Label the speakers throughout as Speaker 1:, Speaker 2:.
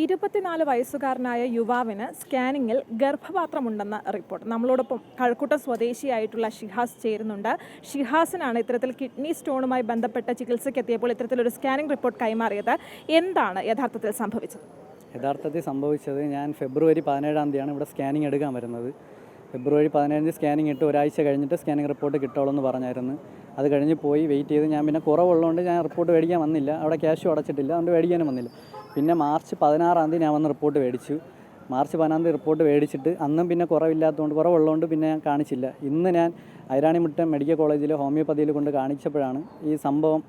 Speaker 1: 24 വയസ്സുകാരനായ യുവാവിന് സ്കാനിങ്ങിൽ ഗർഭപാത്രമുണ്ടെന്ന റിപ്പോർട്ട്. നമ്മളോടൊപ്പം കഴക്കൂട്ടം സ്വദേശിയായിട്ടുള്ള ഷിഹാസ് ചേരുന്നുണ്ട്. ഷിഹാസിനാണ് ഇത്തരത്തിൽ കിഡ്നി സ്റ്റോണുമായി ബന്ധപ്പെട്ട ചികിത്സയ്ക്കെത്തിയപ്പോൾ ഇത്തരത്തിലൊരു സ്കാനിംഗ് റിപ്പോർട്ട് കൈമാറിയത്. എന്താണ് യഥാർത്ഥത്തിൽ സംഭവിച്ചത്?
Speaker 2: യഥാർത്ഥത്തിൽ സംഭവിച്ചത്, ഞാൻ ഫെബ്രുവരി 17-ാം തീയതിയാണ് ഇവിടെ സ്കാനിങ് എടുക്കാൻ വരുന്നത്. ഫെബ്രുവരി 17-ാം തീയതി സ്കാനിങ് ഇട്ട് ഒരാഴ്ച കഴിഞ്ഞിട്ട് സ്കാനിങ് റിപ്പോർട്ട് കിട്ടുള്ളൂ എന്ന് പറഞ്ഞായിരുന്നു. അത് കഴിഞ്ഞ് പോയി വെയിറ്റ് ചെയ്ത് ഞാൻ പിന്നെ കുറവുള്ളതുകൊണ്ട് ഞാൻ റിപ്പോർട്ട് മേടിക്കാൻ വന്നില്ല. അവിടെ ക്യാഷും അടച്ചിട്ടില്ല, അതുകൊണ്ട് മേടിക്കാനും വന്നില്ല. പിന്നെ മാർച്ച് 16-ാം തീയതി ഞാൻ വന്ന് റിപ്പോർട്ട് മേടിച്ചു. മാർച്ച് 15-ാം തീയതി റിപ്പോർട്ട് മേടിച്ചിട്ട് അന്നും പിന്നെ കുറവുള്ളതുകൊണ്ട് പിന്നെ ഞാൻ കാണിച്ചില്ല. ഇന്ന് ഞാൻ ഐരാണിമുട്ടം മെഡിക്കൽ കോളേജിൽ ഹോമിയോപ്പതിയിൽ കൊണ്ട് കാണിച്ചപ്പോഴാണ് ഈ സംഭവം.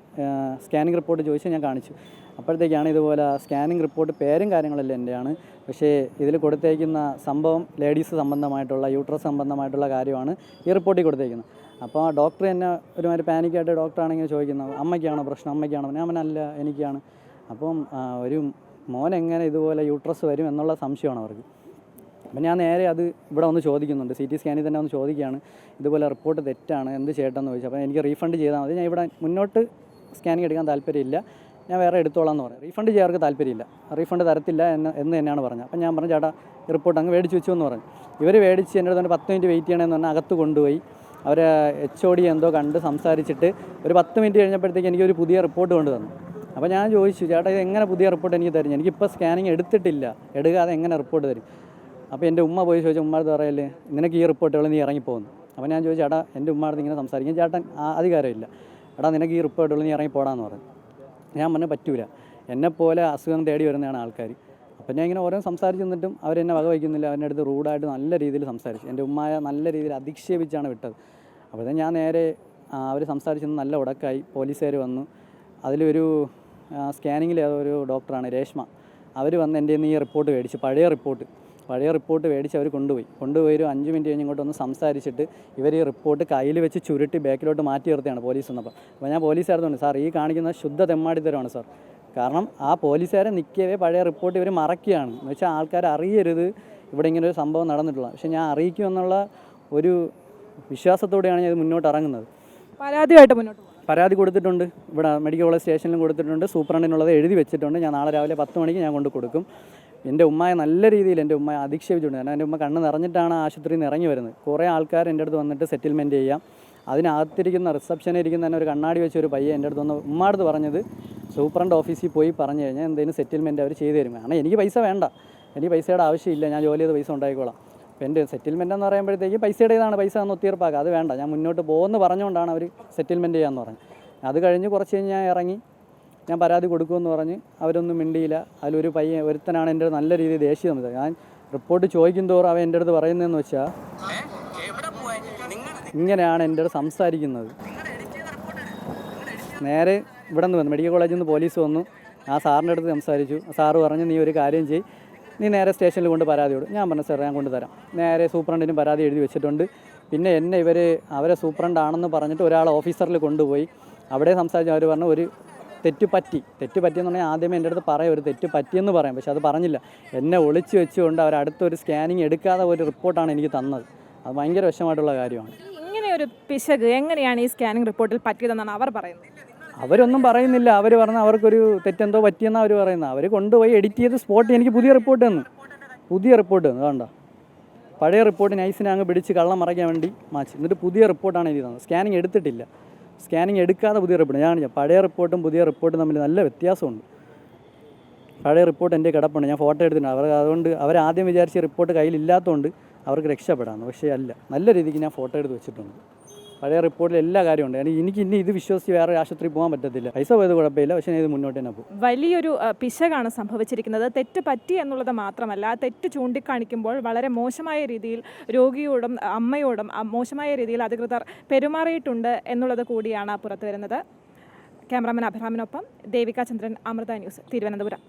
Speaker 2: സ്കാനിങ് റിപ്പോർട്ട് ചോദിച്ചാൽ ഞാൻ കാണിച്ചു. അപ്പോഴത്തേക്കാണ് ഇതുപോലെ സ്കാനിങ് റിപ്പോർട്ട് പേരും കാര്യങ്ങളെല്ലാം എൻ്റെയാണ്. പക്ഷേ ഇതിൽ കൊടുത്തേക്കുന്ന സംഭവം ലേഡീസ് സംബന്ധമായിട്ടുള്ള യൂട്രസ് സംബന്ധമായിട്ടുള്ള കാര്യമാണ് ഈ റിപ്പോർട്ടിൽ കൊടുത്തേക്കുന്നത്. അപ്പോൾ ഡോക്ടർ എന്നെ ഒരുമാതിരി പാനിക്കായിട്ട് ഡോക്ടറാണെങ്കിൽ ചോദിക്കുന്നത്, അമ്മയ്ക്കാണോ പ്രശ്നം, ഞാൻ അല്ല എനിക്കാണ്. അപ്പം ഒരു മോൻ എങ്ങനെ ഇതുപോലെ യൂട്രസ് വരും എന്നുള്ള സംശയമാണ് അവർക്ക്. അപ്പം ഞാൻ നേരെ അത് ഇവിടെ ഒന്ന് ചോദിക്കുന്നുണ്ട്, CT സ്കാനിൽ തന്നെ ഒന്ന് ചോദിക്കുകയാണ്, ഇതുപോലെ റിപ്പോർട്ട് തെറ്റാണ്, എന്ത് ചേട്ടനെന്ന് ചോദിച്ചു. അപ്പോൾ എനിക്ക് റീഫണ്ട് ചെയ്താൽ മതി, ഞാൻ ഇവിടെ മുന്നോട്ട് സ്കാനിങ് എടുക്കാൻ താല്പര്യമില്ല, ഞാൻ വേറെ എടുത്തോളാം എന്ന് പറയും. റീഫണ്ട് ചെയ്യാർക്ക് താല്പര്യമില്ല, റീഫണ്ട് തരത്തില്ല എന്ന് തന്നെയാണ് പറഞ്ഞത്. അപ്പം ഞാൻ പറഞ്ഞു, ചേട്ടാ റിപ്പോർട്ട് അങ്ങ് മേടിച്ച് വെച്ചു എന്ന് പറഞ്ഞു. ഇവർ മേടിച്ച് എൻ്റെ അടുത്ത് 10 മിനിറ്റ് വെയിറ്റ് ചെയ്യണമെന്ന് പറഞ്ഞാൽ അകത്ത് കൊണ്ടുപോയി അവർ HOD എന്തോ കണ്ട് സംസാരിച്ചിട്ട് ഒരു 10 മിനിറ്റ് കഴിഞ്ഞപ്പോഴത്തേക്ക് എനിക്കൊരു പുതിയ റിപ്പോർട്ട് കൊണ്ട് തന്നു. അപ്പോൾ ഞാൻ ചോദിച്ചു, ചേട്ടാ ഇത് എങ്ങനെ പുതിയ റിപ്പോർട്ട് എനിക്ക് തരും, എനിക്കിപ്പോൾ സ്കാനിങ് എടുത്തിട്ടില്ല, എടുക്കാതെ എങ്ങനെ റിപ്പോർട്ട് തരും? അപ്പോൾ എൻ്റെ ഉമ്മ പോയി ചോദിച്ചു, ഉമ്മഅടുത്ത് പറയല്ലേ നിനക്ക് ഈ റിപ്പോർട്ടുകൾ നീ ഇറങ്ങിപ്പോകുന്നു. അപ്പോൾ ഞാൻ ചോദിച്ചു, ചേട്ടാ എൻ്റെ ഉമ്മഅടുത്ത് ഇങ്ങനെ സംസാരിക്കും, ചേട്ടൻ അധികാരമില്ല, എടാ നിനക്ക് ഈ റിപ്പോർട്ടുകൾ നീ ഇറങ്ങിപ്പോടാന്ന് പറഞ്ഞു. ഞാൻ പറഞ്ഞു പറ്റൂല, എന്നെപ്പോലെ അസുഖം തേടി വരുന്നതാണ് ആൾക്കാർ. അപ്പം ഞാൻ ഇങ്ങനെ ഓരോ സംസാരിച്ച് നിന്നിട്ടും അവരെന്നെ വകവയ്ക്കുന്നില്ല. അവരുടെ അടുത്ത് റൂഡായിട്ട് നല്ല രീതിയിൽ സംസാരിച്ചു. എൻ്റെ ഉമ്മയെ നല്ല രീതിയിൽ അധിക്ഷേപിച്ചാണ് വിട്ടത്. അപ്പോൾ ഞാൻ നേരെ അവർ സംസാരിച്ചത് നല്ല ഉടക്കായി. പോലീസുകാർ വന്നു. അതിലൊരു സ്കാനിങ്ങിൽ ഒരു ഡോക്ടറാണ് രേഷ്മ, അവർ വന്ന് എൻ്റെ ഈ റിപ്പോർട്ട് മേടിച്ച് പഴയ റിപ്പോർട്ട് മേടിച്ച് അവർ കൊണ്ടുപോയി ഒരു 5 മിനിറ്റ് കഴിഞ്ഞ് ഇങ്ങോട്ട് ഒന്ന് സംസാരിച്ചിട്ട് ഇവർ ഈ റിപ്പോർട്ട് കയ്യിൽ വെച്ച് ചുരുട്ടി ബാക്കിലോട്ട് മാറ്റി നിർത്തിയാണ് പോലീസ് വന്നപ്പോൾ. അപ്പോൾ ഞാൻ പോലീസുകാരോട്, സാർ ഈ കാണിക്കുന്ന ശുദ്ധ തെമ്മാടിത്തരമാണ് സാർ. കാരണം ആ പോലീസുകാരെ നിൽക്കവേ പഴയ റിപ്പോർട്ട് ഇവർ മറക്കുകയാണ്. എന്ന് വെച്ചാൽ ആൾക്കാർ അറിയരുത് ഇവിടെ ഇങ്ങനെ ഒരു സംഭവം നടന്നിട്ടുള്ള. പക്ഷേ ഞാൻ അറിയിക്കുമെന്നുള്ള ഒരു വിശ്വാസത്തോടെയാണ് ഞാൻ ഇത് മുന്നോട്ട് ഇറങ്ങുന്നത്. പരാതി കൊടുത്തിട്ടുണ്ട്, ഇവിടെ മെഡിക്കൽ കോളേജ് സ്റ്റേഷനിലും കൊടുത്തിട്ടുണ്ട്, സൂപ്രണ്ടിനുള്ളത് എഴുതി വെച്ചിട്ടുണ്ട്. ഞാൻ നാളെ രാവിലെ 10 മണിക്ക് ഞാൻ കൊണ്ട് കൊടുക്കും. എൻ്റെ ഉമ്മയെ നല്ല രീതിയിൽ എൻ്റെ ഉമ്മയെ അധിക്ഷേപിച്ചിട്ടുണ്ട്. കാരണം എൻ്റെ ഉമ്മ കണ്ണ് നിറഞ്ഞിട്ടാണ് ആശുപത്രിയിൽ നിന്ന് ഇറങ്ങി വരുന്നത്. കുറേ ആൾക്കാർ എൻ്റെ അടുത്ത് വന്നിട്ട് സെറ്റിൽമെൻറ്റ് ചെയ്യാം, അതിനകത്തിരിക്കുന്ന റിസപ്ഷനിൽ ഇരിക്കുന്ന തന്നെ ഒരു കണ്ണാടി വെച്ച ഒരു പയ്യൻ എൻ്റെ അടുത്ത് വന്ന് ഉമ്മാടുത്ത് പറഞ്ഞത്, സൂപ്രണ്ട് ഓഫീസിൽ പോയി പറഞ്ഞു കഴിഞ്ഞാൽ എന്തെങ്കിലും സെറ്റിൽമെൻറ്റ് അവർ ചെയ്തു തരും. കാരണം എനിക്ക് പൈസ വേണ്ട, എനിക്ക് പൈസയുടെ ആവശ്യമില്ല, ഞാൻ ജോലി ചെയ്ത് പൈസ ഉണ്ടായിക്കോളാം. അപ്പോൾ എൻ്റെ സെറ്റിൽമെൻറ്റ് എന്ന് പറയുമ്പോഴത്തേക്ക് പൈസയുടെ ഇതാണ്, പൈസ ഒന്ന് ഒത്തീർപ്പാക്കുക, അത് വേണ്ട, ഞാൻ മുന്നോട്ട് പോകുമെന്ന് പറഞ്ഞുകൊണ്ടാണ് അവർ സെറ്റിൽമെൻറ്റ് ചെയ്യാമെന്ന് പറഞ്ഞു. അത് കഴിഞ്ഞ് കുറച്ച് കഴിഞ്ഞ് ഞാൻ ഇറങ്ങി, ഞാൻ പരാതി കൊടുക്കുമെന്ന് പറഞ്ഞ് അവരൊന്നും മിണ്ടിയില്ല. അതിലൊരു ഒരുത്തനാണ് എൻ്റെ നല്ല രീതിയിൽ ദേഷ്യം. ഞാൻ റിപ്പോർട്ട് ചോദിക്കും തോറും അവൻ എൻ്റെ അടുത്ത് പറയുന്നതെന്ന് വെച്ചാൽ ഇങ്ങനെയാണ് എൻ്റെ അടുത്ത് സംസാരിക്കുന്നത്. നേരെ ഇവിടെ നിന്ന് വന്നു, മെഡിക്കൽ കോളേജിൽ നിന്ന് പോലീസ് വന്നു, ആ സാറിൻ്റെ അടുത്ത് സംസാരിച്ചു. സാറ് പറഞ്ഞു, നീ ഒരു കാര്യം ചെയ്യ്, നീ നേരെ സ്റ്റേഷനിൽ കൊണ്ട് പരാതി കൊടുക്കും. ഞാൻ പറഞ്ഞു, സാർ ഞാൻ കൊണ്ടുതരാം. നേരെ സൂപ്രണ്ടിനും പരാതി എഴുതി വെച്ചിട്ടുണ്ട്. പിന്നെ എന്നെ അവരെ സൂപ്രണ്ടാണെന്ന് പറഞ്ഞിട്ട് ഒരാൾ ഓഫീസറിൽ കൊണ്ടുപോയി അവിടെ സംസാരിച്ചു. അവർ പറഞ്ഞു ഒരു തെറ്റ് പറ്റിയെന്ന് പറഞ്ഞാൽ ആദ്യമേ എൻ്റെ അടുത്ത് പറയാം, ഒരു തെറ്റ് പറ്റിയെന്ന് പറയാം. പക്ഷെ അത് പറഞ്ഞില്ല. എന്നെ ഒളിച്ചു വെച്ചുകൊണ്ട് അവരടുത്തൊരു സ്കാനിങ് എടുക്കാതെ ഒരു റിപ്പോർട്ടാണ് എനിക്ക് തന്നത്. അത് ഭയങ്കര വിഷമമായിട്ടുള്ള കാര്യമാണ്.
Speaker 1: ഇങ്ങനെ ഒരു പിശക് എങ്ങനെയാണ് ഈ സ്കാനിങ് റിപ്പോർട്ടിൽ പറ്റിയതെന്നാണ് അവർ പറയുന്നത്?
Speaker 2: അവരൊന്നും പറയുന്നില്ല. അവർ പറഞ്ഞാൽ അവർക്കൊരു തെറ്റെന്തോ പറ്റിയെന്നാണ് അവർ പറയുന്നത്. അവർ കൊണ്ടുപോയി എഡിറ്റ് ചെയ്ത് സ്പോട്ട് എനിക്ക് പുതിയ റിപ്പോർട്ട് തന്നു. വേണ്ട, പഴയ റിപ്പോർട്ട് നൈസിനെ അങ്ങ് പിടിച്ച് കള്ളം മറയ്ക്കാൻ വേണ്ടി മാറ്റി, എന്നിട്ട് പുതിയ റിപ്പോർട്ടാണ് എനിക്ക് തന്നത്. സ്കാനിങ് എടുത്തിട്ടില്ല, സ്കാനിങ് എടുക്കാതെ പുതിയ റിപ്പോർട്ട്. ഞാൻ പഴയ റിപ്പോർട്ടും പുതിയ റിപ്പോർട്ടും തമ്മിൽ നല്ല വ്യത്യാസമുണ്ട്. പഴയ റിപ്പോർട്ട് എൻ്റെ കിടപ്പുണ്ട്, ഞാൻ ഫോട്ടോ എടുത്തിട്ടുണ്ട്. അതുകൊണ്ട് അവരാദ്യം വിചാരിച്ച റിപ്പോർട്ട് കയ്യിലില്ലാത്തതുകൊണ്ട് അവർക്ക് രക്ഷപ്പെടാമെന്ന്. പക്ഷേ അല്ല, നല്ല രീതിക്ക് ഞാൻ ഫോട്ടോ എടുത്ത് വെച്ചിട്ടുണ്ട്. പഴയ റിപ്പോർട്ടിൽ എല്ലാ കാര്യമുണ്ട്. എനിക്ക് ഇനി ഇത് വിശ്വസിച്ച് വേറെ ആശുപത്രി പോകാൻ പറ്റത്തില്ല. പൈസ പോയത് കുഴപ്പമില്ല, പക്ഷേ ഇത് മുന്നോട്ട് തന്നെ പോകും.
Speaker 1: വലിയൊരു പിശകാണ് സംഭവിച്ചിരിക്കുന്നത്. തെറ്റ് പറ്റി എന്നുള്ളത് മാത്രമല്ല, ആ തെറ്റ് ചൂണ്ടിക്കാണിക്കുമ്പോൾ വളരെ മോശമായ രീതിയിൽ രോഗിയോടും അമ്മയോടും മോശമായ രീതിയിൽ അധികൃതർ പെരുമാറിയിട്ടുണ്ട് എന്നുള്ളത് കൂടിയാണ് പുറത്തു വരുന്നത്. ക്യാമറാമാൻ അബ്രഹാമിനൊപ്പം ദേവിക ചന്ദ്രൻ, അമൃത ന്യൂസ്, തിരുവനന്തപുരം.